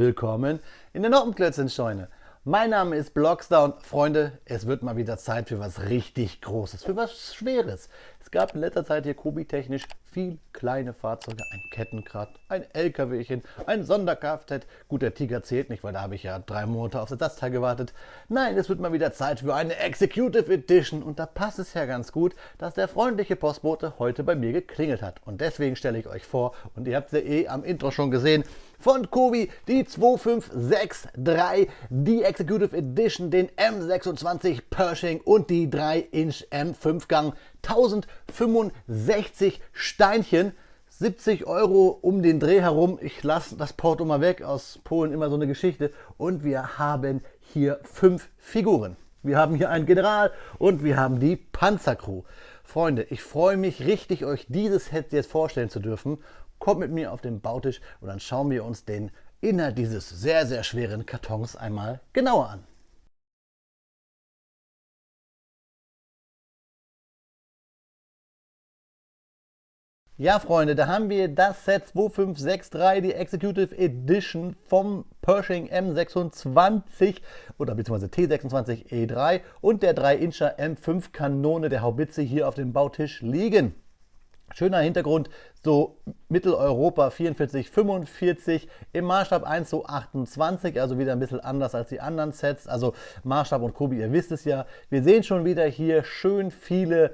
willkommen in der Noppenklötzchenscheune. Mein Name ist Blockstar und Freunde, es wird mal wieder Zeit für was richtig Großes, für was Schweres. Es gab in letzter Zeit hier Kobi-technisch viel kleine Fahrzeuge, ein Kettenrad, ein LKWchen, ein Sonder-Kfz. Gut, der Tiger zählt nicht, weil da habe ich ja 3 Monate auf das Ersatzteil gewartet. Nein, es wird mal wieder Zeit für eine Executive Edition und da passt es ja ganz gut, dass der freundliche Postbote heute bei mir geklingelt hat. Und deswegen stelle ich euch vor, und ihr habt es ja am Intro schon gesehen, von Kobi die 2563, die Executive Edition, den M26 Pershing und die 3-Inch M5-Gang, 1065 Steinchen, 70 € um den Dreh herum. Ich lasse das Porto mal weg, aus Polen immer so eine Geschichte. Und wir haben hier 5 Figuren. Wir haben hier einen General und wir haben die Panzercrew. Freunde, ich freue mich richtig, euch dieses Set jetzt vorstellen zu dürfen. Kommt mit mir auf den Bautisch und dann schauen wir uns den Inhalt dieses sehr, sehr schweren Kartons einmal genauer an. Ja, Freunde, da haben wir das Set 2563, die Executive Edition vom Pershing M26 oder beziehungsweise T26E3 und der 3-Incher M5 Kanone der Haubitze hier auf dem Bautisch liegen. Schöner Hintergrund, so Mitteleuropa 44-45 im Maßstab 1:28, also wieder ein bisschen anders als die anderen Sets. Also Maßstab und Kobi, ihr wisst es ja. Wir sehen schon wieder hier schön viele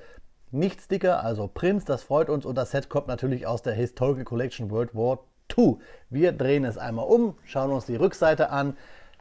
Nicht-Sticker, also Prints, das freut uns. Und das Set kommt natürlich aus der Historical Collection World War II. Wir drehen es einmal um, schauen uns die Rückseite an.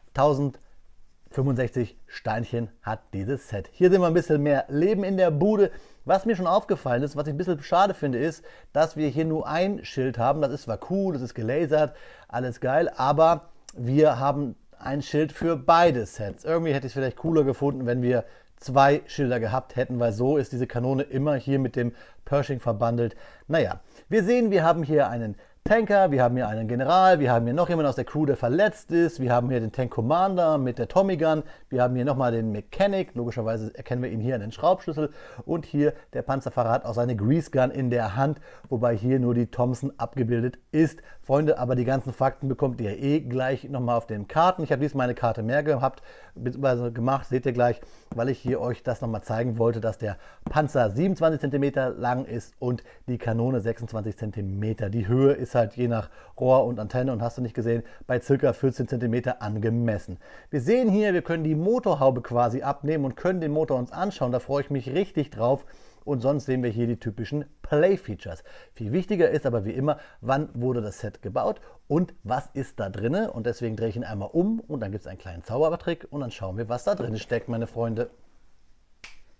1065 Steinchen hat dieses Set. Hier sehen wir ein bisschen mehr Leben in der Bude. Was mir schon aufgefallen ist, was ich ein bisschen schade finde, ist, dass wir hier nur ein Schild haben. Das ist zwar cool, das ist gelasert, alles geil, aber wir haben ein Schild für beide Sets. Irgendwie hätte ich es vielleicht cooler gefunden, wenn wir 2 Schilder gehabt hätten, weil so ist diese Kanone immer hier mit dem Pershing verbandelt. Naja, wir sehen, wir haben hier einen Tanker, wir haben hier einen General, wir haben hier noch jemanden aus der Crew, der verletzt ist, wir haben hier den Tank Commander mit der Tommy Gun, wir haben hier nochmal den Mechanic, logischerweise erkennen wir ihn hier an den Schraubschlüssel und hier der Panzerfahrer hat auch seine Grease Gun in der Hand, wobei hier nur die Thompson abgebildet ist. Freunde, aber die ganzen Fakten bekommt ihr eh gleich nochmal auf den Karten. Ich habe diesmal eine Karte mehr gehabt, beziehungsweise gemacht, seht ihr gleich, weil ich hier euch das nochmal zeigen wollte, dass der Panzer 27 cm lang ist und die Kanone 26 cm. Die Höhe ist halt je nach Rohr und Antenne und hast du nicht gesehen, bei ca. 14 cm angemessen. Wir sehen hier, wir können die Motorhaube quasi abnehmen und können den Motor uns anschauen. Da freue ich mich richtig drauf. Und sonst sehen wir hier die typischen Play-Features. Viel wichtiger ist aber wie immer, wann wurde das Set gebaut und was ist da drin. Und deswegen drehe ich ihn einmal um und dann gibt es einen kleinen Zaubertrick und dann schauen wir, was da drin steckt, meine Freunde.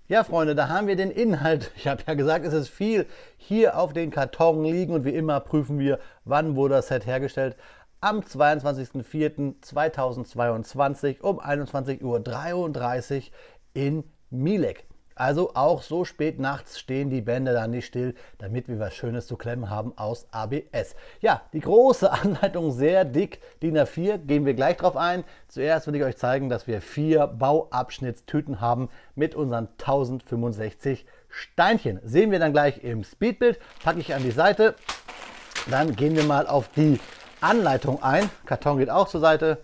Ja, Freunde, da haben wir den Inhalt. Ich habe ja gesagt, es ist viel hier auf den Karton liegen und wie immer prüfen wir, wann wurde das Set hergestellt. Am 22.04.2022 um 21:33 Uhr in Mielec. Also auch so spät nachts stehen die Bänder da nicht still, damit wir was Schönes zu klemmen haben aus ABS. Ja, die große Anleitung, sehr dick, DIN A4, gehen wir gleich drauf ein. Zuerst will ich euch zeigen, dass wir 4 Bauabschnittstüten haben mit unseren 1065 Steinchen. Sehen wir dann gleich im Speedbild, packe ich an die Seite. Dann gehen wir mal auf die Anleitung ein. Karton geht auch zur Seite.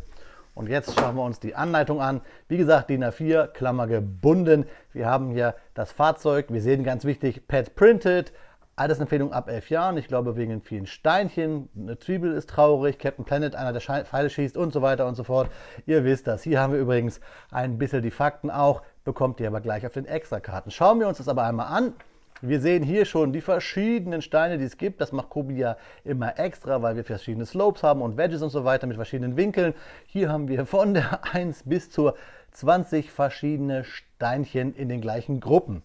Und jetzt schauen wir uns die Anleitung an. Wie gesagt, DIN A4, Klammer gebunden. Wir haben hier das Fahrzeug. Wir sehen ganz wichtig, Pad Printed. Altersempfehlung ab 11 Jahren. Ich glaube wegen den vielen Steinchen. Eine Zwiebel ist traurig. Captain Planet, einer der Pfeile schießt und so weiter und so fort. Ihr wisst das. Hier haben wir übrigens ein bisschen die Fakten auch. Bekommt ihr aber gleich auf den Extrakarten. Schauen wir uns das aber einmal an. Wir sehen hier schon die verschiedenen Steine, die es gibt. Das macht Kobi ja immer extra, weil wir verschiedene Slopes haben und Wedges und so weiter mit verschiedenen Winkeln. Hier haben wir von der 1 bis zur 20 verschiedene Steinchen in den gleichen Gruppen.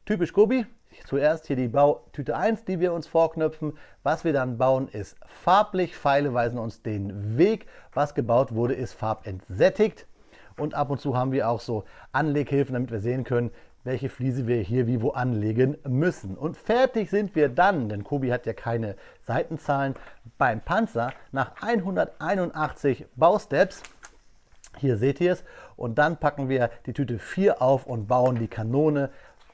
Typisch Kobi. Zuerst hier die Bautüte 1, die wir uns vorknöpfen. Was wir dann bauen, ist farblich. Pfeile weisen uns den Weg. Was gebaut wurde, ist farbentsättigt. Und ab und zu haben wir auch so Anleghilfen, damit wir sehen können, welche Fliese wir hier wie wo anlegen müssen. Und fertig sind wir dann, denn Kobi hat ja keine Seitenzahlen, beim Panzer nach 181 Bausteps. Hier seht ihr es. Und dann packen wir die Tüte 4 auf und bauen die Kanone,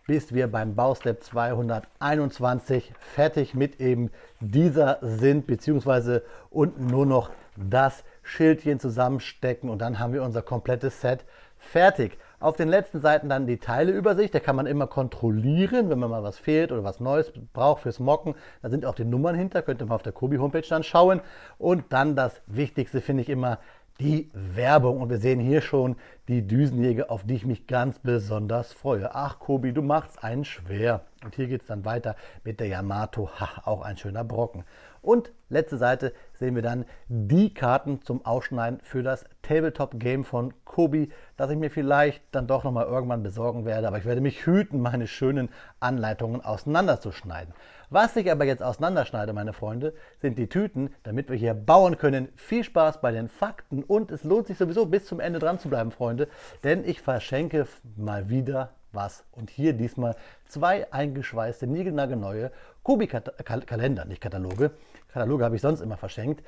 bis wir beim Baustep 221 fertig mit eben dieser sind, beziehungsweise unten nur noch das Schildchen zusammenstecken und dann haben wir unser komplettes Set fertig. Auf den letzten Seiten dann die Teileübersicht, da kann man immer kontrollieren, wenn man mal was fehlt oder was Neues braucht fürs Mocken. Da sind auch die Nummern hinter, könnt ihr mal auf der Kobi Homepage dann schauen. Und dann das Wichtigste finde ich immer die Werbung. Und wir sehen hier schon die Düsenjäger, auf die ich mich ganz besonders freue. Ach Kobi, du machst einen schwer. Und hier geht es dann weiter mit der Yamato, auch ein schöner Brocken. Und letzte Seite sehen wir dann die Karten zum Ausschneiden für das Tabletop-Game von Kobi, das ich mir vielleicht dann doch nochmal irgendwann besorgen werde. Aber ich werde mich hüten, meine schönen Anleitungen auseinanderzuschneiden. Was ich aber jetzt auseinanderschneide, meine Freunde, sind die Tüten, damit wir hier bauen können. Viel Spaß bei den Fakten und es lohnt sich sowieso bis zum Ende dran zu bleiben, Freunde, denn ich verschenke mal wieder was. Und hier diesmal 2 eingeschweißte, niegelnagelneue Kobi-Kalender, nicht Kataloge. Kataloge habe ich sonst immer verschenkt.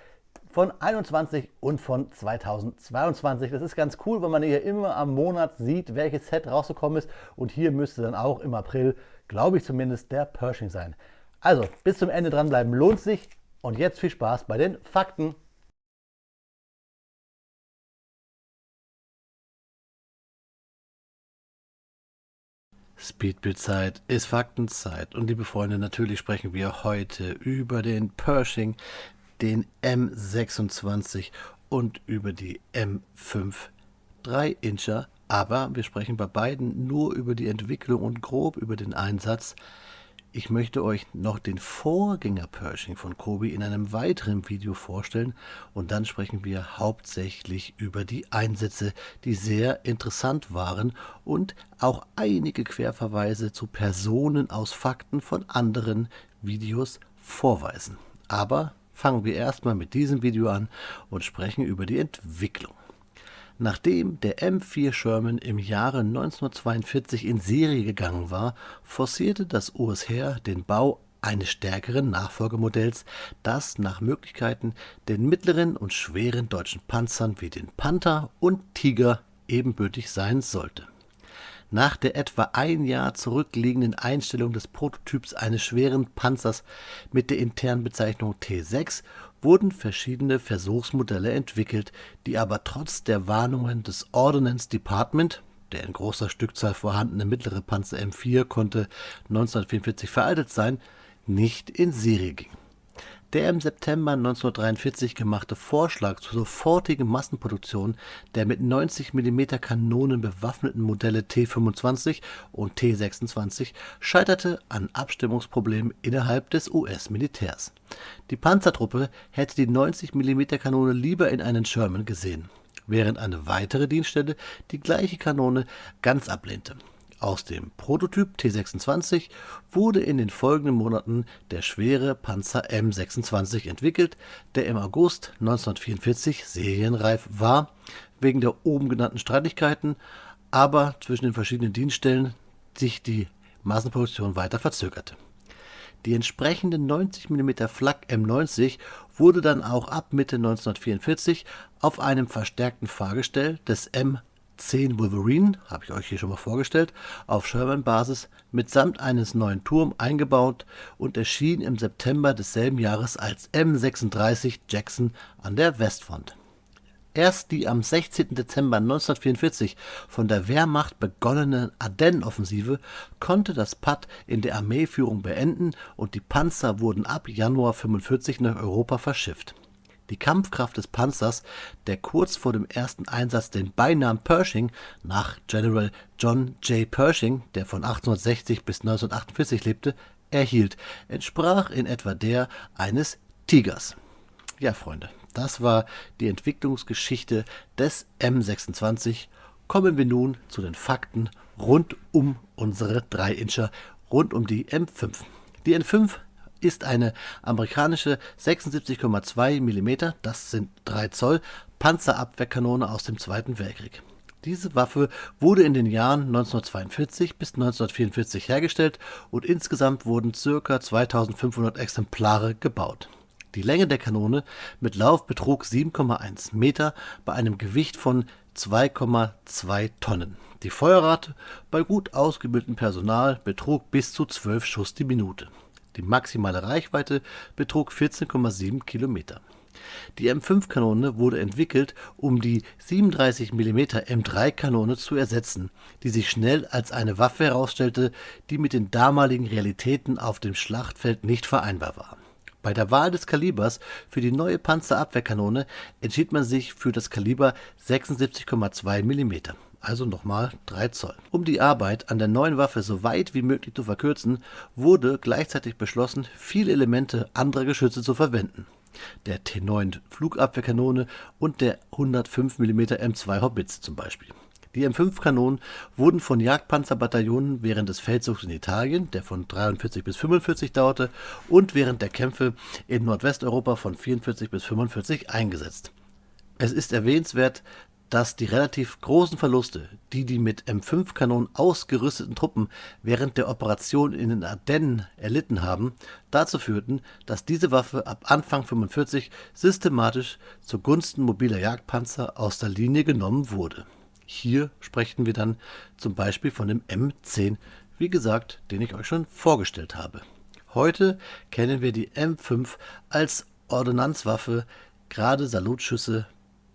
Von 21 und von 2022. Das ist ganz cool, weil man hier immer am Monat sieht, welches Set rausgekommen ist. Und hier müsste dann auch im April, glaube ich zumindest, der Pershing sein. Also, bis zum Ende dranbleiben lohnt sich. Und jetzt viel Spaß bei den Fakten. Speedbildzeit ist Faktenzeit. Und liebe Freunde, natürlich sprechen wir heute über den Pershing, den M26 und über die M5 3-Incher. Aber wir sprechen bei beiden nur über die Entwicklung und grob über den Einsatz. Ich möchte euch noch den Vorgänger Pershing von Kobi in einem weiteren Video vorstellen und dann sprechen wir hauptsächlich über die Einsätze, die sehr interessant waren und auch einige Querverweise zu Personen aus Fakten von anderen Videos vorweisen. Aber fangen wir erstmal mit diesem Video an und sprechen über die Entwicklung. Nachdem der M4 Sherman im Jahre 1942 in Serie gegangen war, forcierte das US Heer den Bau eines stärkeren Nachfolgemodells, das nach Möglichkeiten den mittleren und schweren deutschen Panzern wie den Panther und Tiger ebenbürtig sein sollte. Nach der etwa ein Jahr zurückliegenden Einstellung des Prototyps eines schweren Panzers mit der internen Bezeichnung T6 wurden verschiedene Versuchsmodelle entwickelt, die aber trotz der Warnungen des Ordnance Department, der in großer Stückzahl vorhandene mittlere Panzer M4 konnte 1944 veraltet sein, nicht in Serie gingen. Der im September 1943 gemachte Vorschlag zur sofortigen Massenproduktion der mit 90 mm Kanonen bewaffneten Modelle T25 und T26 scheiterte an Abstimmungsproblemen innerhalb des US-Militärs. Die Panzertruppe hätte die 90 mm Kanone lieber in einen Sherman gesehen, während eine weitere Dienststelle die gleiche Kanone ganz ablehnte. Aus dem Prototyp T26 wurde in den folgenden Monaten der schwere Panzer M26 entwickelt, der im August 1944 serienreif war, wegen der oben genannten Streitigkeiten, aber zwischen den verschiedenen Dienststellen sich die Massenproduktion weiter verzögerte. Die entsprechende 90 mm Flak M90 wurde dann auch ab Mitte 1944 auf einem verstärkten Fahrgestell des M10 Wolverine, habe ich euch hier schon mal vorgestellt, auf Sherman-Basis mitsamt eines neuen Turms eingebaut und erschien im September desselben Jahres als M36 Jackson an der Westfront. Erst die am 16. Dezember 1944 von der Wehrmacht begonnene Ardennenoffensive konnte das Patt in der Armeeführung beenden und die Panzer wurden ab Januar 1945 nach Europa verschifft. Die Kampfkraft des Panzers, der kurz vor dem ersten Einsatz den Beinamen Pershing nach General John J. Pershing, der von 1860 bis 1948 lebte, erhielt, entsprach in etwa der eines Tigers. Ja, Freunde, das war die Entwicklungsgeschichte des M26. Kommen wir nun zu den Fakten rund um unsere 3-Incher, rund um die M5. Die M5 ist eine amerikanische 76,2 mm, das sind 3 Zoll, Panzerabwehrkanone aus dem Zweiten Weltkrieg. Diese Waffe wurde in den Jahren 1942 bis 1944 hergestellt und insgesamt wurden ca. 2500 Exemplare gebaut. Die Länge der Kanone mit Lauf betrug 7,1 Meter bei einem Gewicht von 2,2 Tonnen. Die Feuerrate bei gut ausgebildetem Personal betrug bis zu 12 Schuss die Minute. Die maximale Reichweite betrug 14,7 Kilometer. Die M5-Kanone wurde entwickelt, um die 37 mm M3-Kanone zu ersetzen, die sich schnell als eine Waffe herausstellte, die mit den damaligen Realitäten auf dem Schlachtfeld nicht vereinbar war. Bei der Wahl des Kalibers für die neue Panzerabwehrkanone entschied man sich für das Kaliber 76,2 mm, also nochmal 3 Zoll. Um die Arbeit an der neuen Waffe so weit wie möglich zu verkürzen, wurde gleichzeitig beschlossen, viele Elemente anderer Geschütze zu verwenden. Der T9 Flugabwehrkanone und der 105 mm M2 Haubitze zum Beispiel. Die M5-Kanonen wurden von Jagdpanzerbataillonen während des Feldzugs in Italien, der von 43 bis 45 dauerte, und während der Kämpfe in Nordwesteuropa von 44 bis 45 eingesetzt. Es ist erwähnenswert, dass die relativ großen Verluste, die die mit M5-Kanonen ausgerüsteten Truppen während der Operation in den Ardennen erlitten haben, dazu führten, dass diese Waffe ab Anfang 45 systematisch zugunsten mobiler Jagdpanzer aus der Linie genommen wurde. Hier sprechen wir dann zum Beispiel von dem M10, wie gesagt, den ich euch schon vorgestellt habe. Heute kennen wir die M5 als Ordnanzwaffe, gerade Salutschüsse,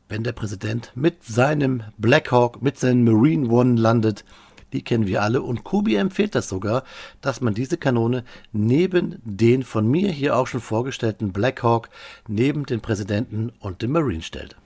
wenn der Präsident mit seinem Black Hawk, mit seinem Marine One landet. Die kennen wir alle und Kubi empfiehlt das sogar, dass man diese Kanone neben den von mir hier auch schon vorgestellten Black Hawk neben den Präsidenten und den Marine stellt.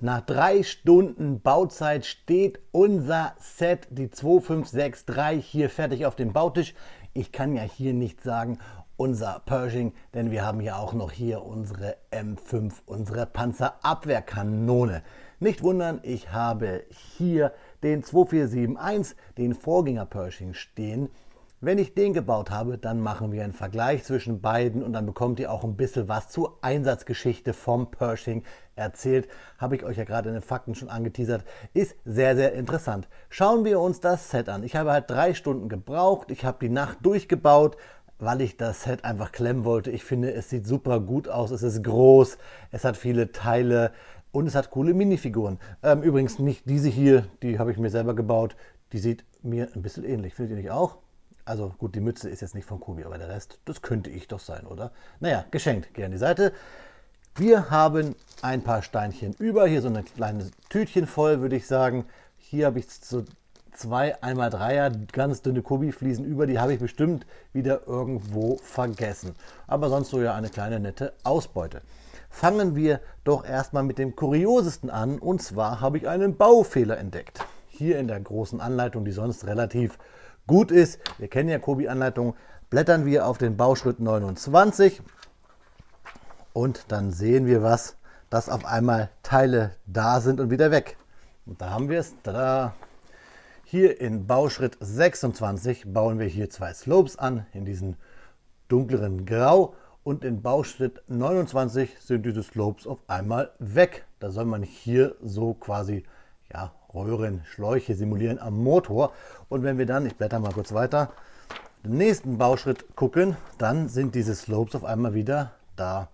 Nach 3 Stunden Bauzeit steht unser Set, die 2563, hier fertig auf dem Bautisch. Ich kann ja hier nicht sagen, unser Pershing, denn wir haben ja auch noch hier unsere M5, unsere Panzerabwehrkanone. Nicht wundern, ich habe hier den 2471, den Vorgänger Pershing stehen. Wenn ich den gebaut habe, dann machen wir einen Vergleich zwischen beiden und dann bekommt ihr auch ein bisschen was zur Einsatzgeschichte vom Pershing erzählt. Habe ich euch ja gerade in den Fakten schon angeteasert. Ist sehr, sehr interessant. Schauen wir uns das Set an. Ich habe halt 3 Stunden gebraucht. Ich habe die Nacht durchgebaut, weil ich das Set einfach klemmen wollte. Ich finde, es sieht super gut aus. Es ist groß, es hat viele Teile und es hat coole Minifiguren. Übrigens nicht diese hier, die habe ich mir selber gebaut. Die sieht mir ein bisschen ähnlich. Findet ihr nicht auch? Also gut, die Mütze ist jetzt nicht von Kubi, aber der Rest, das könnte ich doch sein, oder? Naja, geschenkt. Geh an die Seite. Wir haben ein paar Steinchen über. Hier so ein kleines Tütchen voll, würde ich sagen. Hier habe ich so 2 1x3er, ganz dünne Kubi-Fliesen über. Die habe ich bestimmt wieder irgendwo vergessen. Aber sonst so ja eine kleine nette Ausbeute. Fangen wir doch erstmal mit dem Kuriosesten an. Und zwar habe ich einen Baufehler entdeckt. Hier in der großen Anleitung, die sonst relativ gut ist, wir kennen ja Kubi-Anleitung, blättern wir auf den Bauschritt 29 und dann sehen wir was, dass auf einmal Teile da sind und wieder weg. Und da haben wir es. Tada! Hier in Bauschritt 26 bauen wir hier 2 Slopes an, in diesen dunkleren Grau. Und in Bauschritt 29 sind diese Slopes auf einmal weg. Da soll man hier so quasi ja, Röhren, Schläuche simulieren am Motor. Und wenn wir dann, ich blätter mal kurz weiter, den nächsten Bauschritt gucken, dann sind diese Slopes auf einmal wieder da.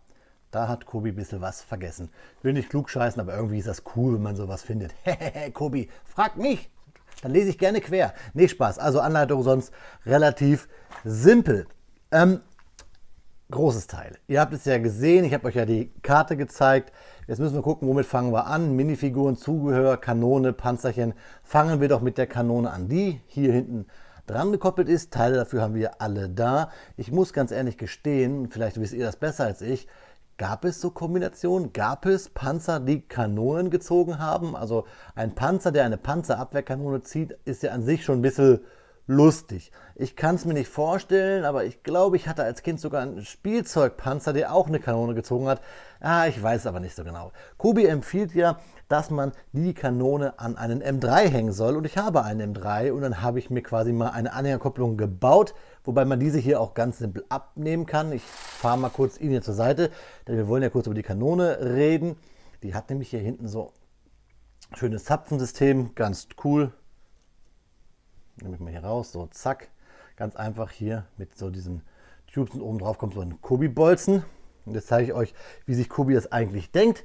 Da hat Kubi ein bisschen was vergessen. Ich will nicht klug scheißen, aber irgendwie ist das cool, wenn man sowas findet. Hehehe, Kubi, frag mich, dann lese ich gerne quer. Nee, Spaß. Also Anleitung sonst relativ simpel. Großes Teil. Ihr habt es ja gesehen, ich habe euch ja die Karte gezeigt. Jetzt müssen wir gucken, womit fangen wir an. Minifiguren, Zubehör, Kanone, Panzerchen. Fangen wir doch mit der Kanone an, die hier hinten dran gekoppelt ist. Teile dafür haben wir alle da. Ich muss ganz ehrlich gestehen, vielleicht wisst ihr das besser als ich, gab es so Kombinationen? Gab es Panzer, die Kanonen gezogen haben? Also ein Panzer, der eine Panzerabwehrkanone zieht, ist ja an sich schon ein bisschen lustig. Ich kann es mir nicht vorstellen, aber ich glaube, ich hatte als Kind sogar einen Spielzeugpanzer, der auch eine Kanone gezogen hat. Ich weiß aber nicht so genau. Kubi empfiehlt ja, dass man die Kanone an einen M3 hängen soll und ich habe einen M3 und dann habe ich mir quasi mal eine Anhängerkupplung gebaut, wobei man diese hier auch ganz simpel abnehmen kann. Ich fahre mal kurz ihn hier zur Seite, denn wir wollen ja kurz über die Kanone reden. Die hat nämlich hier hinten so ein schönes Zapfensystem, ganz cool. Nehme ich mal hier raus, so zack, ganz einfach hier mit so diesen Tubes und oben drauf kommt so ein Kubi-Bolzen. Und jetzt zeige ich euch, wie sich Kubi das eigentlich denkt.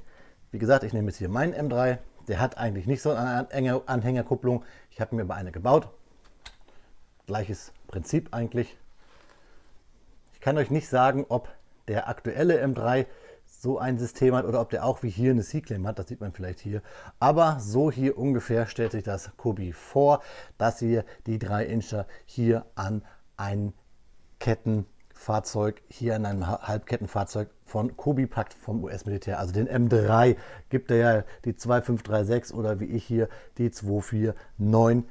Wie gesagt, ich nehme jetzt hier meinen M3. Der hat eigentlich nicht so eine enge Anhängerkupplung. Ich habe mir aber eine gebaut. Gleiches Prinzip eigentlich. Ich kann euch nicht sagen, ob der aktuelle M3 so ein System hat oder ob der auch wie hier eine C-Claim hat, das sieht man vielleicht hier. Aber so hier ungefähr stellt sich das Kobi vor, dass ihr die 3-Incher hier an ein Kettenfahrzeug, hier an einem Halbkettenfahrzeug von Kobi packt, vom US-Militär. Also den M3 gibt er ja die 2536 oder wie ich hier die 2499.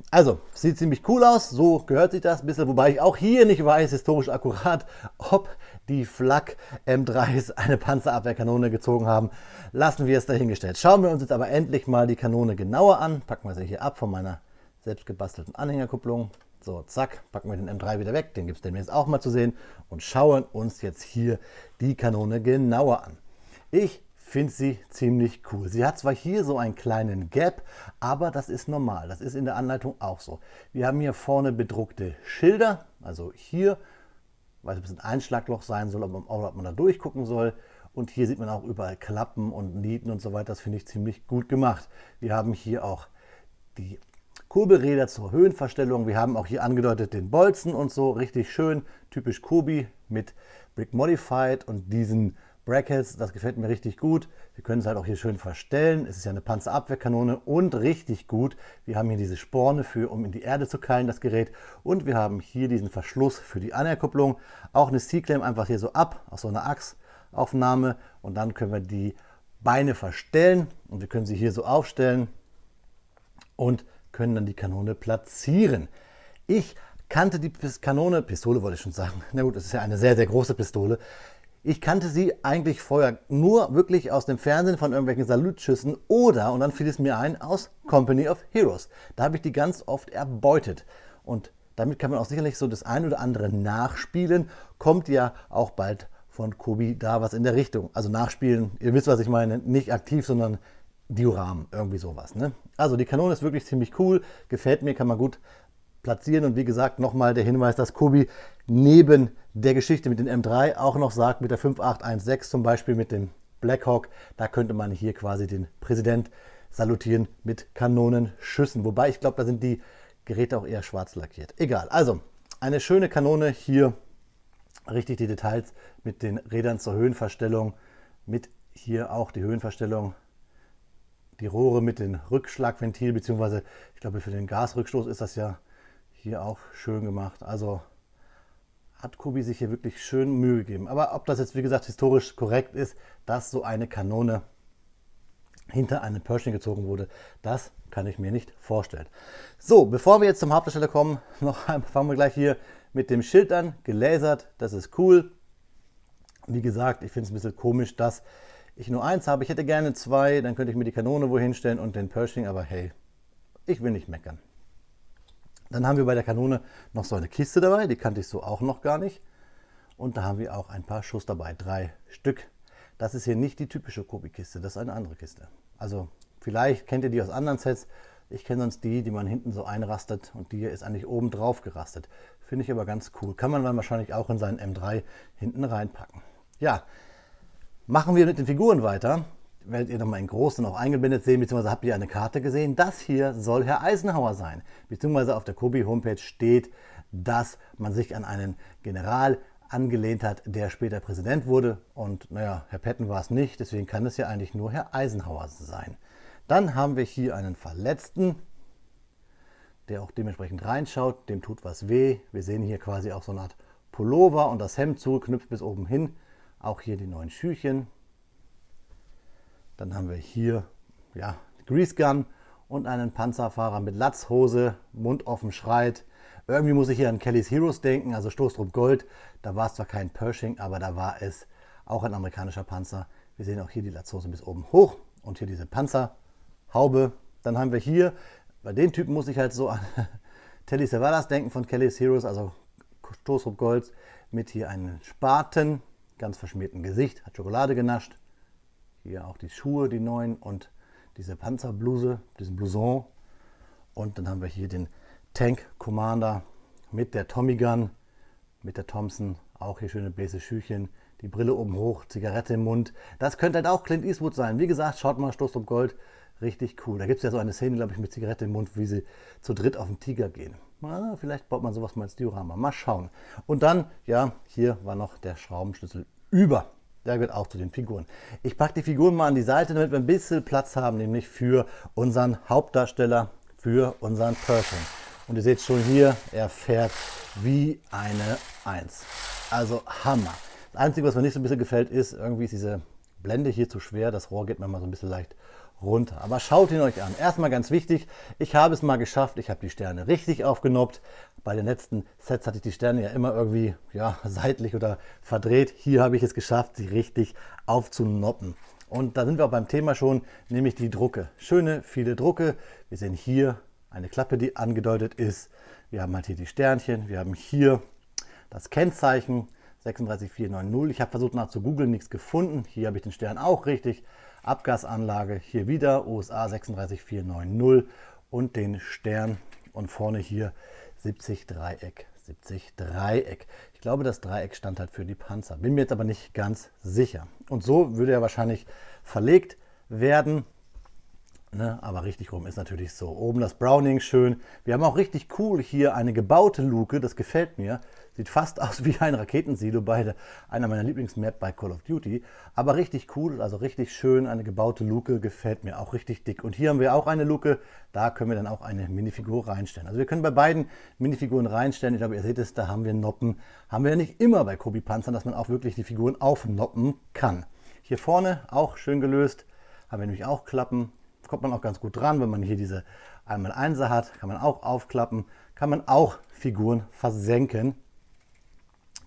Also, sieht ziemlich cool aus, so gehört sich das ein bisschen, wobei ich auch hier nicht weiß, historisch akkurat, ob die Flak M3s eine Panzerabwehrkanone gezogen haben. Lassen wir es dahingestellt. Schauen wir uns jetzt aber endlich mal die Kanone genauer an. Packen wir sie hier ab von meiner selbst gebastelten Anhängerkupplung. So, zack, packen wir den M3 wieder weg, den gibt es demnächst auch mal zu sehen und schauen uns jetzt hier die Kanone genauer an. Ich finde sie ziemlich cool. Sie hat zwar hier so einen kleinen Gap, aber das ist normal. Das ist in der Anleitung auch so. Wir haben hier vorne bedruckte Schilder, also hier, weil es ein Einschlagloch sein soll, ob man da durchgucken soll. Und hier sieht man auch überall Klappen und Nieten und so weiter. Das finde ich ziemlich gut gemacht. Wir haben hier auch die Kurbelräder zur Höhenverstellung. Wir haben auch hier angedeutet den Bolzen und so. Richtig schön, typisch Kobi mit Brick Modified und diesen Brackets, das gefällt mir richtig gut. Wir können es halt auch hier schön verstellen. Es ist ja eine Panzerabwehrkanone und richtig gut. Wir haben hier diese Sporne für, um in die Erde zu keilen, das Gerät. Und wir haben hier diesen Verschluss für die Anhängerkupplung. Auch eine C-Claim einfach hier so ab, aus so einer Achsaufnahme. Und dann können wir die Beine verstellen und wir können sie hier so aufstellen und können dann die Kanone platzieren. Ich kannte die Pistole wollte ich schon sagen. Na gut, das ist ja eine sehr, sehr große Pistole. Ich kannte sie eigentlich vorher nur wirklich aus dem Fernsehen von irgendwelchen Salutschüssen oder, und dann fiel es mir ein, aus Company of Heroes. Da habe ich die ganz oft erbeutet. Und damit kann man auch sicherlich so das ein oder andere nachspielen. Kommt ja auch bald von Kobi da was in der Richtung. Also nachspielen, ihr wisst, was ich meine, nicht aktiv, sondern Dioramen, irgendwie sowas. Ne? Also die Kanone ist wirklich ziemlich cool, gefällt mir, kann man gut platzieren. Und wie gesagt, nochmal der Hinweis, dass Kobi neben der Geschichte mit den M3 auch noch sagt, mit der 5816 zum Beispiel mit dem Blackhawk, da könnte man hier quasi den Präsident salutieren mit Kanonenschüssen. Wobei ich glaube, da sind die Geräte auch eher schwarz lackiert. Egal, also eine schöne Kanone hier, richtig die Details mit den Rädern zur Höhenverstellung, mit hier auch die Höhenverstellung, die Rohre mit dem Rückschlagventil, beziehungsweise ich glaube für den Gasrückstoß ist das ja hier auch schön gemacht. Also hat Kobi sich hier wirklich schön Mühe gegeben. Aber ob das jetzt, wie gesagt, historisch korrekt ist, dass so eine Kanone hinter einem Pershing gezogen wurde, das kann ich mir nicht vorstellen. So, bevor wir jetzt zum Hauptdarsteller kommen, fangen wir gleich hier mit dem Schild an. Gelasert, das ist cool. Wie gesagt, ich finde es ein bisschen komisch, dass ich nur eins habe. Ich hätte gerne zwei, dann könnte ich mir die Kanone wohin stellen und den Pershing, aber hey, ich will nicht meckern. Dann haben wir bei der Kanone noch so eine Kiste dabei, die kannte ich so auch noch gar nicht. Und da haben wir auch ein paar Schuss dabei, 3 Stück. Das ist hier nicht die typische Kobi-Kiste, das ist eine andere Kiste. Also vielleicht kennt ihr die aus anderen Sets. Ich kenne sonst die man hinten so einrastet und die hier ist eigentlich oben drauf gerastet. Finde ich aber ganz cool. Kann man dann wahrscheinlich auch in seinen M3 hinten reinpacken. Ja, machen wir mit den Figuren weiter. Werdet ihr nochmal in groß und auch eingeblendet sehen, beziehungsweise habt ihr eine Karte gesehen. Das hier soll Herr Eisenhower sein. Beziehungsweise auf der Kobi-Homepage steht, dass man sich an einen General angelehnt hat, der später Präsident wurde. Und naja, Herr Patton war es nicht, deswegen kann es ja eigentlich nur Herr Eisenhower sein. Dann haben wir hier einen Verletzten, der auch dementsprechend reinschaut. Dem tut was weh. Wir sehen hier quasi auch so eine Art Pullover und das Hemd zugeknüpft bis oben hin. Auch hier die 9 Schüchen. Dann haben wir hier ja, Grease Gun und einen Panzerfahrer mit Latzhose, Mund offen schreit. Irgendwie muss ich hier an Kelly's Heroes denken, also Stoßtrupp Gold. Da war es zwar kein Pershing, aber da war es auch ein amerikanischer Panzer. Wir sehen auch hier die Latzhose bis oben hoch und hier diese Panzerhaube. Dann haben wir hier, bei den Typen muss ich halt so an Telly Savalas denken von Kelly's Heroes, also Stoßtrupp Gold mit hier einem Spaten, ganz verschmierten Gesicht, hat Schokolade genascht. Hier auch die Schuhe, die neuen und diese Panzerbluse, diesen Blouson. Und dann haben wir hier den Tank Commander mit der Tommy Gun, mit der Thompson. Auch hier schöne bläse Schüchen, die Brille oben hoch, Zigarette im Mund. Das könnte halt auch Clint Eastwood sein. Wie gesagt, schaut mal Stoßtrupp Gold. Richtig cool. Da gibt es ja so eine Szene, glaube ich, mit Zigarette im Mund, wie sie zu dritt auf den Tiger gehen. Na, vielleicht baut man sowas mal als Diorama. Mal schauen. Und dann, ja, hier war noch der Schraubenschlüssel über. Der gehört auch zu den Figuren. Ich packe die Figuren mal an die Seite, damit wir ein bisschen Platz haben, nämlich für unseren Hauptdarsteller, für unseren Pershing. Und ihr seht schon hier, er fährt wie eine Eins. Also Hammer. Das Einzige, was mir nicht so ein bisschen gefällt, ist, irgendwie ist diese Blende hier zu schwer. Das Rohr geht mir mal so ein bisschen leicht runter. Aber schaut ihn euch an. Erstmal ganz wichtig, ich habe es mal geschafft. Ich habe die Sterne richtig aufgenoppt. Bei den letzten Sets hatte ich die Sterne ja immer irgendwie seitlich oder verdreht. Hier habe ich es geschafft, sie richtig aufzunoppen. Und da sind wir auch beim Thema schon, nämlich die Drucke. Schöne, viele Drucke. Wir sehen hier eine Klappe, die angedeutet ist. Wir haben halt hier die Sternchen. Wir haben hier das Kennzeichen 36490. Ich habe versucht nach zu googeln, nichts gefunden. Hier habe ich den Stern auch richtig. Abgasanlage hier wieder USA 36490 und den Stern und vorne hier 70 Dreieck. 70 Dreieck. Ich glaube, das Dreieck stand halt für die Panzer. Bin mir jetzt aber nicht ganz sicher. Und so würde er wahrscheinlich verlegt werden. Ne, aber richtig rum ist natürlich so. Oben das Browning schön. Wir haben auch richtig cool hier eine gebaute Luke. Das gefällt mir. Sieht fast aus wie ein Raketensilo. Beide einer meiner Lieblingsmap bei Call of Duty. Aber richtig cool, also richtig schön. Eine gebaute Luke gefällt mir auch richtig dick. Und hier haben wir auch eine Luke. Da können wir dann auch eine Minifigur reinstellen. Also wir können bei beiden Minifiguren reinstellen. Ich glaube, ihr seht es, da haben wir Noppen. Haben wir ja nicht immer bei Kobi Panzern, dass man auch wirklich die Figuren aufnoppen kann. Hier vorne auch schön gelöst. Haben wir nämlich auch Klappen. Kommt man auch ganz gut dran, wenn man hier diese 1x1er hat, kann man auch aufklappen, kann man auch Figuren versenken,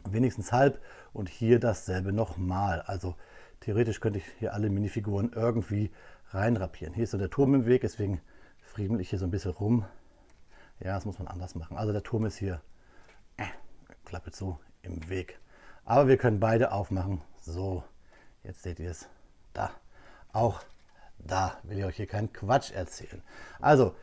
wenigstens halb und hier dasselbe nochmal. Also theoretisch könnte ich hier alle Minifiguren irgendwie reinrapieren. Hier ist so der Turm im Weg, deswegen friemel ich hier so ein bisschen rum. Ja, das muss man anders machen. Also der Turm ist hier, Klappe zu, im Weg. Aber wir können beide aufmachen. So, jetzt seht ihr es da. Auch da will ich euch hier keinen Quatsch erzählen. Also,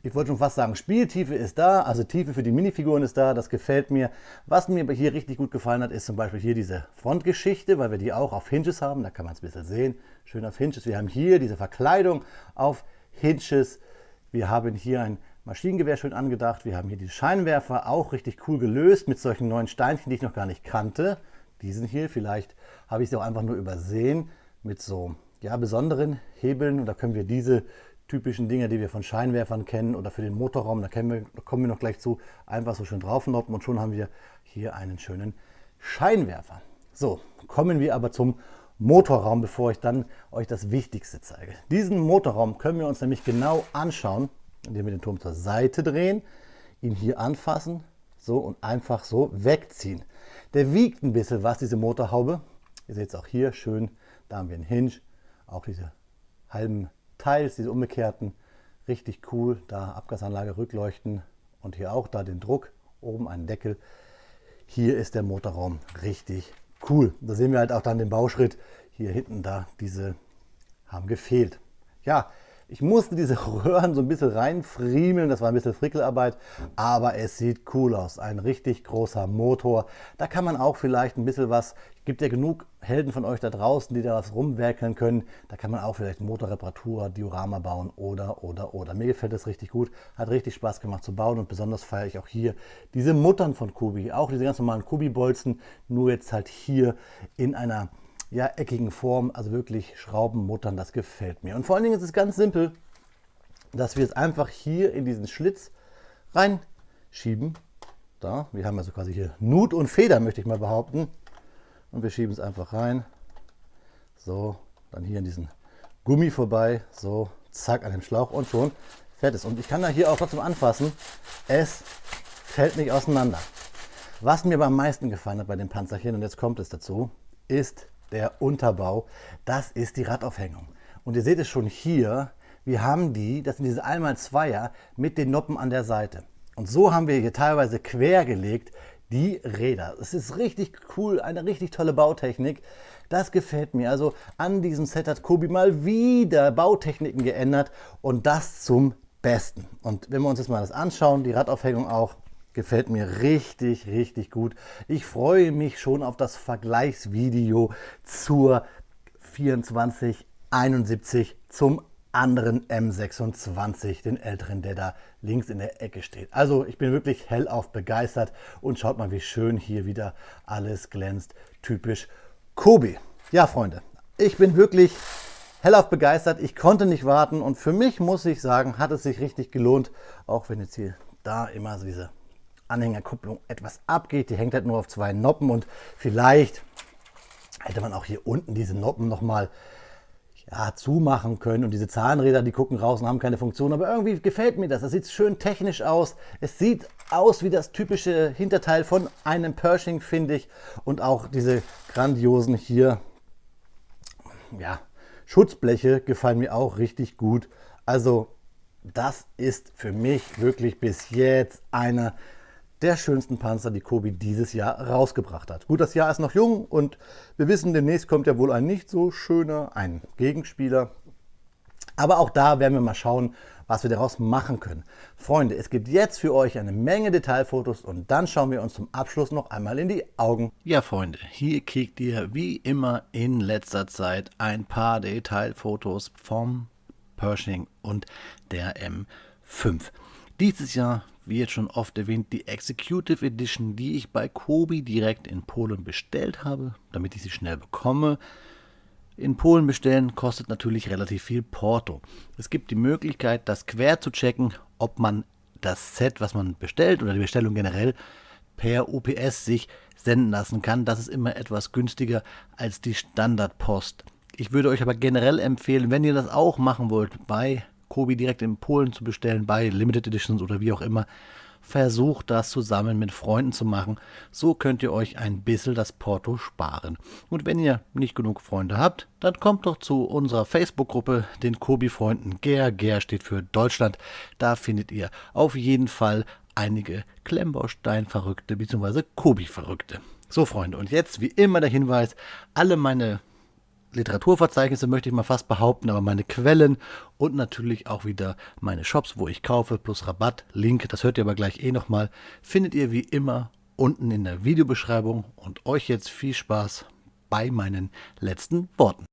ich wollte schon fast sagen, Spieltiefe ist da, also Tiefe für die Minifiguren ist da, das gefällt mir. Was mir aber hier richtig gut gefallen hat, ist zum Beispiel hier diese Frontgeschichte, weil wir die auch auf Hinges haben, da kann man es ein bisschen sehen, schön auf Hinges. Wir haben hier diese Verkleidung auf Hinges, wir haben hier ein Maschinengewehr schön angedacht, wir haben hier die Scheinwerfer auch richtig cool gelöst mit solchen neuen Steinchen, die ich noch gar nicht kannte. Diesen hier, vielleicht habe ich sie auch einfach nur übersehen, mit so besonderen Hebeln, und da können wir diese typischen Dinge, die wir von Scheinwerfern kennen oder für den Motorraum, da kommen wir noch gleich zu, einfach so schön draufnoppen und schon haben wir hier einen schönen Scheinwerfer. So, kommen wir aber zum Motorraum, bevor ich dann euch das Wichtigste zeige. Diesen Motorraum können wir uns nämlich genau anschauen, indem wir den Turm zur Seite drehen, ihn hier anfassen, so und einfach so wegziehen. Der wiegt ein bisschen was, diese Motorhaube. Ihr seht es auch hier schön, da haben wir einen Hinge. Auch diese halben Teils, diese umgekehrten, richtig cool. Da Abgasanlage, Rückleuchten und hier auch da den Druck, oben ein Deckel. Hier ist der Motorraum richtig cool. Da sehen wir halt auch dann den Bauschritt. Hier hinten da, diese haben gefehlt. Ja, ich musste diese Röhren so ein bisschen reinfriemeln, das war ein bisschen Frickelarbeit, aber es sieht cool aus. Ein richtig großer Motor. Da kann man auch vielleicht ein bisschen was, es gibt ja genug Helden von euch da draußen, die da was rumwerkeln können. Da kann man auch vielleicht Motorreparatur, Diorama bauen oder. Mir gefällt das richtig gut, hat richtig Spaß gemacht zu bauen und besonders feiere ich auch hier diese Muttern von Kobi. Auch diese ganz normalen Kobi-Bolzen, nur jetzt halt hier in einer eckigen Form, also wirklich Schraubenmuttern, das gefällt mir. Und vor allen Dingen ist es ganz simpel, dass wir es einfach hier in diesen Schlitz reinschieben. Da, wir haben also quasi hier Nut und Feder, möchte ich mal behaupten. Und wir schieben es einfach rein. So, dann hier in diesen Gummi vorbei. So, zack, an dem Schlauch und schon fertig. Und ich kann da hier auch trotzdem anfassen. Es fällt nicht auseinander. Was mir aber am meisten gefallen hat bei dem Panzerchen, und jetzt kommt es dazu, ist der Unterbau. Das ist die Radaufhängung. Und ihr seht es schon hier, wir haben das sind diese 1x2er mit den Noppen an der Seite. Und so haben wir hier teilweise quer gelegt die Räder. Es ist richtig cool, eine richtig tolle Bautechnik. Das gefällt mir. Also an diesem Set hat Kobi mal wieder Bautechniken geändert und das zum Besten. Und wenn wir uns jetzt mal das anschauen, die Radaufhängung auch, gefällt mir richtig, richtig gut. Ich freue mich schon auf das Vergleichsvideo zur 2471 zum anderen M26, den älteren, der da links in der Ecke steht. Also ich bin wirklich hellauf begeistert und schaut mal, wie schön hier wieder alles glänzt. Typisch Kobi. Ja, Freunde, ich bin wirklich hellauf begeistert. Ich konnte nicht warten und für mich, muss ich sagen, hat es sich richtig gelohnt, auch wenn jetzt hier da immer so diese Anhängerkupplung etwas abgeht. Die hängt halt nur auf 2 Noppen und vielleicht hätte man auch hier unten diese Noppen nochmal zumachen können und diese Zahnräder, die gucken raus und haben keine Funktion, aber irgendwie gefällt mir das. Das sieht schön technisch aus. Es sieht aus wie das typische Hinterteil von einem Pershing, finde ich, und auch diese grandiosen hier, Schutzbleche gefallen mir auch richtig gut. Also das ist für mich wirklich bis jetzt einer der schönsten Panzer, die Kobi dieses Jahr rausgebracht hat. Gut, das Jahr ist noch jung und wir wissen, demnächst kommt ja wohl ein nicht so schöner, ein Gegenspieler. Aber auch da werden wir mal schauen, was wir daraus machen können. Freunde, es gibt jetzt für euch eine Menge Detailfotos und dann schauen wir uns zum Abschluss noch einmal in die Augen. Ja, Freunde, hier kriegt ihr wie immer in letzter Zeit ein paar Detailfotos vom Pershing und der M5. Dieses Jahr, wie jetzt schon oft erwähnt, die Executive Edition, die ich bei Kobi direkt in Polen bestellt habe, damit ich sie schnell bekomme. In Polen bestellen kostet natürlich relativ viel Porto. Es gibt die Möglichkeit, das quer zu checken, ob man das Set, was man bestellt oder die Bestellung generell per UPS sich senden lassen kann. Das ist immer etwas günstiger als die Standardpost. Ich würde euch aber generell empfehlen, wenn ihr das auch machen wollt, bei Kobi direkt in Polen zu bestellen, bei Limited Editions oder wie auch immer, versucht das zusammen mit Freunden zu machen. So könnt ihr euch ein bisschen das Porto sparen. Und wenn ihr nicht genug Freunde habt, dann kommt doch zu unserer Facebook-Gruppe, den Kobi-Freunden GER. GER steht für Deutschland. Da findet ihr auf jeden Fall einige Klemmbaustein-Verrückte bzw. Kobi-Verrückte. So, Freunde, und jetzt wie immer der Hinweis, alle meine Literaturverzeichnisse möchte ich mal fast behaupten, aber meine Quellen und natürlich auch wieder meine Shops, wo ich kaufe, plus Rabatt, Link, das hört ihr aber gleich nochmal, findet ihr wie immer unten in der Videobeschreibung und euch jetzt viel Spaß bei meinen letzten Worten.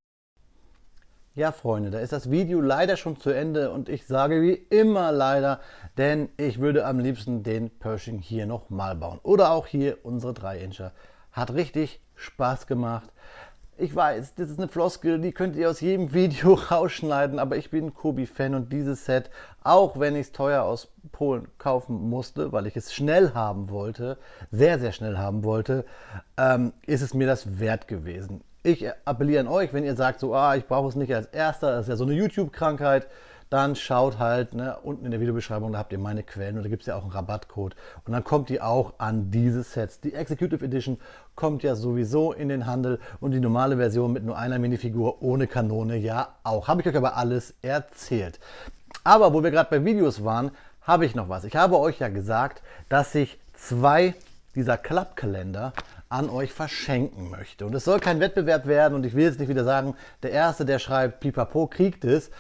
Ja, Freunde, da ist das Video leider schon zu Ende und ich sage wie immer leider, denn ich würde am liebsten den Pershing hier nochmal bauen. Oder auch hier unsere 3-Incher. Hat richtig Spaß gemacht. Ich weiß, das ist eine Floskel, die könnt ihr aus jedem Video rausschneiden, aber ich bin Kobi-Fan und dieses Set, auch wenn ich es teuer aus Polen kaufen musste, weil ich es schnell haben wollte, sehr, sehr schnell haben wollte, ist es mir das wert gewesen. Ich appelliere an euch, wenn ihr sagt, so, ich brauche es nicht als erster, das ist ja so eine YouTube-Krankheit, dann schaut halt unten in der Videobeschreibung, da habt ihr meine Quellen und da gibt es ja auch einen Rabattcode. Und dann kommt ihr auch an diese Sets. Die Executive Edition kommt ja sowieso in den Handel und die normale Version mit nur einer Minifigur ohne Kanone ja auch. Habe ich euch aber alles erzählt. Aber wo wir gerade bei Videos waren, habe ich noch was. Ich habe euch ja gesagt, dass ich 2 dieser Klappkalender an euch verschenken möchte. Und es soll kein Wettbewerb werden und ich will jetzt nicht wieder sagen, der Erste, der schreibt, pipapo, kriegt es.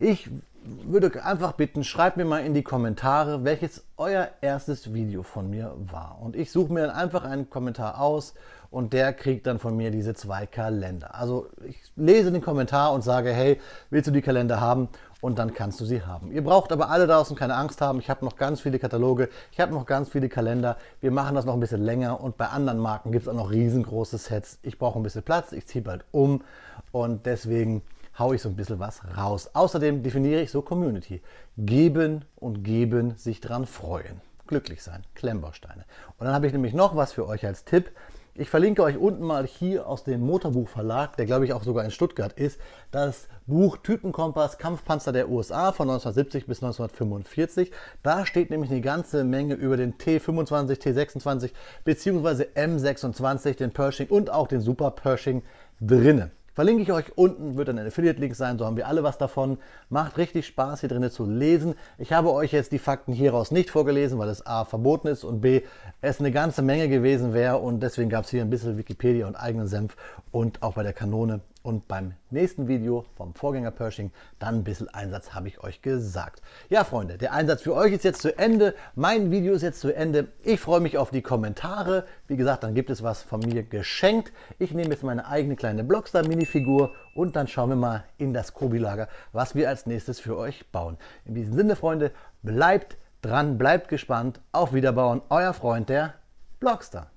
Ich würde einfach bitten, schreibt mir mal in die Kommentare, welches euer erstes Video von mir war. Und ich suche mir dann einfach einen Kommentar aus und der kriegt dann von mir diese 2 Kalender. Also ich lese den Kommentar und sage, hey, willst du die Kalender haben? Und dann kannst du sie haben. Ihr braucht aber alle draußen keine Angst haben. Ich habe noch ganz viele Kataloge, ich habe noch ganz viele Kalender. Wir machen das noch ein bisschen länger und bei anderen Marken gibt es auch noch riesengroße Sets. Ich brauche ein bisschen Platz, ich ziehe bald um und deswegen haue ich so ein bisschen was raus. Außerdem definiere ich so Community. Geben und geben, sich dran freuen. Glücklich sein, Klemmbausteine. Und dann habe ich nämlich noch was für euch als Tipp. Ich verlinke euch unten mal hier aus dem Motorbuch-Verlag, der glaube ich auch sogar in Stuttgart ist, das Buch Typenkompass Kampfpanzer der USA von 1970 bis 1945. Da steht nämlich eine ganze Menge über den T25, T26 bzw. M26, den Pershing und auch den Super Pershing drinnen. Verlinke ich euch unten, wird dann ein Affiliate-Link sein, so haben wir alle was davon. Macht richtig Spaß, hier drinnen zu lesen. Ich habe euch jetzt die Fakten hieraus nicht vorgelesen, weil es A verboten ist und B es eine ganze Menge gewesen wäre und deswegen gab es hier ein bisschen Wikipedia und eigenen Senf und auch bei der Kanone Und beim nächsten Video vom Vorgänger Pershing dann ein bisschen Einsatz, habe ich euch gesagt. Ja, Freunde, der Einsatz für euch ist jetzt zu Ende. Mein Video ist jetzt zu Ende. Ich freue mich auf die Kommentare. Wie gesagt, dann gibt es was von mir geschenkt. Ich nehme jetzt meine eigene kleine Blockstar-Minifigur und dann schauen wir mal in das Kobi-Lager, was wir als nächstes für euch bauen. In diesem Sinne, Freunde, bleibt dran, bleibt gespannt. Auf Wiederbauen, euer Freund, der Blockstar.